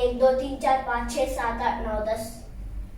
1 2 3 4 5 6 7 8 9 10.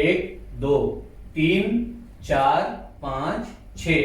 1 2 3 4 5 6.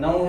9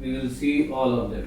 we will see all of them.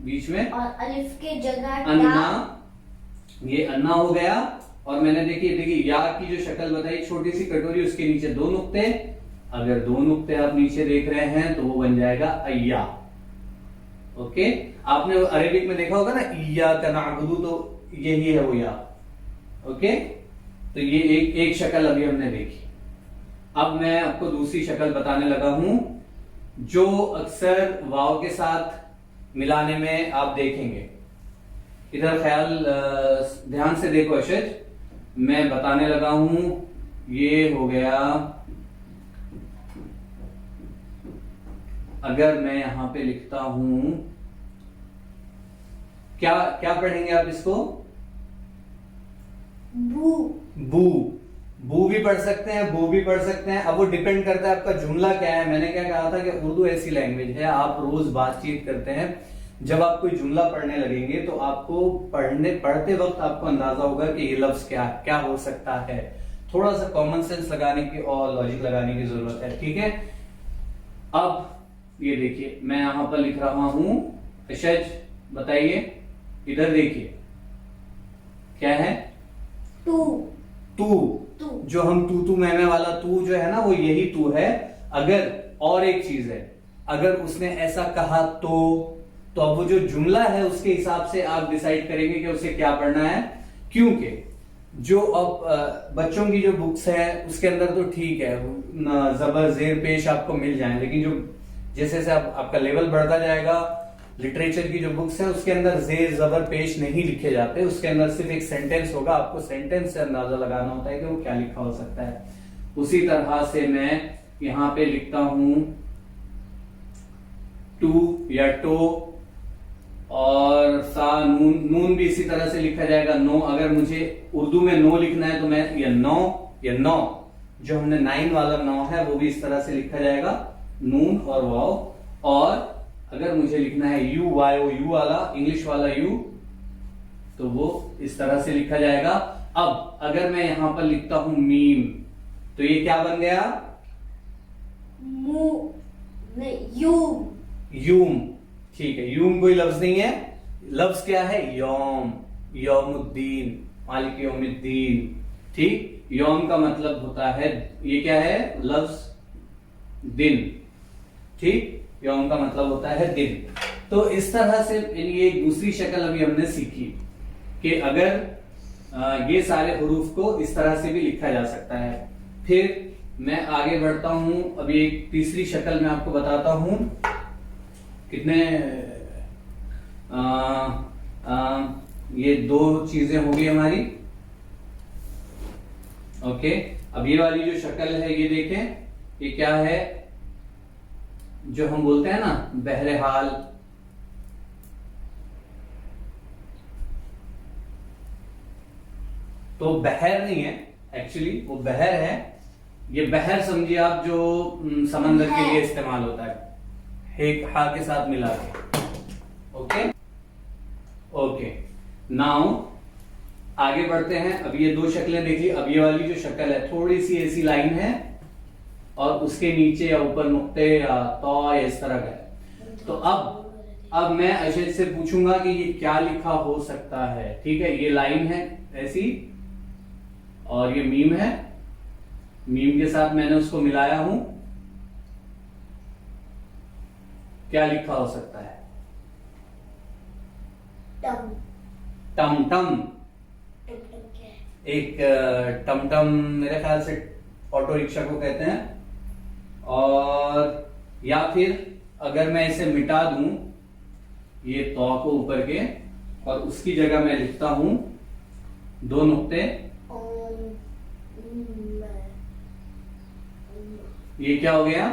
बीच में, और अलिफ की जगह अन्ना, ये अन्ना हो गया। और मैंने देखिए या की जो शक्ल बताई, छोटी सी कटोरी, उसके नीचे 2 नुक्ते, अगर 2 नुक्ते आप नीचे देख रहे हैं तो वो बन जाएगा अय्या। ओके, आपने अरेबिक में देखा होगा ना, इय्याका नअबुदु, तो यही है वो या। ओके, तो ये एक शक्ल अभी हमने देखी। अब मैं आपको दूसरी शक्ल बताने लगा हूं, जो अक्सर वाव के साथ मिलाने में आप देखेंगे। इधर ध्यान से देखो अशज, मैं बताने लगा हूं, ये हो गया। अगर मैं यहां पे लिखता हूं, क्या क्या पढ़ेंगे आप इसको? बू। बू, बू भी पढ़ सकते हैं, बू भी पढ़ सकते हैं। अब वो डिपेंड करता है आपका जुमला क्या है। मैंने क्या कहा था कि उर्दू ऐसी लैंग्वेज है, आप रोज बातचीत करते हैं, जब आप कोई जुमला पढ़ने लगेंगे तो आपको पढ़ते वक्त आपको अंदाजा होगा कि ये लफ्ज क्या हो सकता है। थोड़ा सा कॉमन सेंस लगाने की और लॉजिक लगाने की जरूरत है, ठीक है। अब ये देखिए, मैं यहां पर लिख रहा हूं, अशज बताइए, इधर देखिए क्या है? टू। तू, जो हम तू मैं वाला तू जो है ना, वो यही तू है। अगर और एक चीज है, अगर उसने ऐसा कहा तो अब वो जो जुमला है उसके हिसाब से आप डिसाइड करेंगे कि उसे क्या पढ़ना है। क्योंकि जो अब बच्चों की जो बुक्स है उसके अंदर तो ठीक है, जबर जेर पेश आपको मिल जाए, लेकिन जो जैसे जैसे आपका लेवल बढ़ता जाएगा, लिटरेचर की जो बुक्स है उसके अंदर जेर जबर पेश नहीं लिखे जाते, उसके अंदर सिर्फ एक सेंटेंस होगा, आपको सेंटेंस से अंदाजा लगाना होता है कि वो क्या लिखा हो सकता है। उसी तरह से मैं यहां पे लिखता हूं टू या टो, और सा, नून भी इसी तरह से लिखा जाएगा, नो। अगर मुझे उर्दू में नो लिखना है तो मैं या नौ, जो हमने 9 वाला नौ है वो भी इस तरह से लिखा जाएगा, नून और वाव। और अगर मुझे लिखना है यू, YOU वाला, इंग्लिश वाला यू, तो वो इस तरह से लिखा जाएगा। अब अगर मैं यहां पर लिखता हूं मीम, तो ये क्या बन गया? यूम, ठीक है। यूम कोई लफ्ज नहीं है, लफ्ज क्या है? यौम, यौमुद्दीन, मालिक यौमुद्दीन, ठीक। यौम का मतलब होता है, ये क्या है? लफ्ज दिन, ठीक। यौम का मतलब होता है दिन। तो इस तरह से ये एक दूसरी शक्ल अभी हमने सीखी कि अगर ये सारे हुरूफ को इस तरह से भी लिखा जा सकता है। फिर मैं आगे बढ़ता हूं, अभी एक तीसरी शक्ल मैं आपको बताता हूं। कितने ये 2 चीजें होगी हमारी। ओके, अब ये वाली जो शक्ल है ये देखें, ये क्या है? जो हम बोलते हैं ना बहरहाल, तो बहर नहीं है एक्चुअली, वो बहर है। ये बहर समझिए आप, जो समंदर के लिए इस्तेमाल होता है, एक हा के साथ मिला के। ओके ओके, नाउ आगे बढ़ते हैं। अब ये 2 शक्लें देखिए। अब ये वाली जो शक्ल है, थोड़ी सी ऐसी लाइन है और उसके नीचे या ऊपर नुक्ते या तो या इस तरह का है। तो अब मैं अशद से पूछूंगा कि ये क्या लिखा हो सकता है, ठीक है। ये लाइन है ऐसी और ये मीम है, मीम के साथ मैंने उसको मिलाया हूं, क्या लिखा हो सकता है? टम टम। एक टमटम मेरे ख्याल से ऑटो रिक्शा को कहते हैं। और या फिर अगर मैं इसे मिटा दूं, ये तो को ऊपर के, और उसकी जगह मैं लिखता हूं 2 नुक्ते, ये क्या हो गया?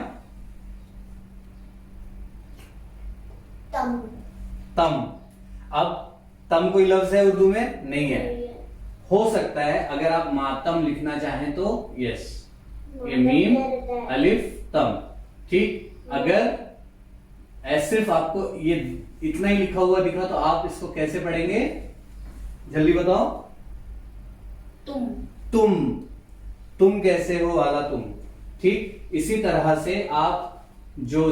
तम। अब तम कोई लफ्ज है उर्दू में? नहीं है। हो सकता है अगर आप मातम लिखना चाहें तो यस, ये मीम अलिफ तम, ठीक। अगर सिर्फ आपको ये इतना ही लिखा हुआ दिखा तो आप इसको कैसे पढ़ेंगे? जल्दी बताओ। तुम कैसे हो वाला तुम, ठीक। इसी तरह से आप जो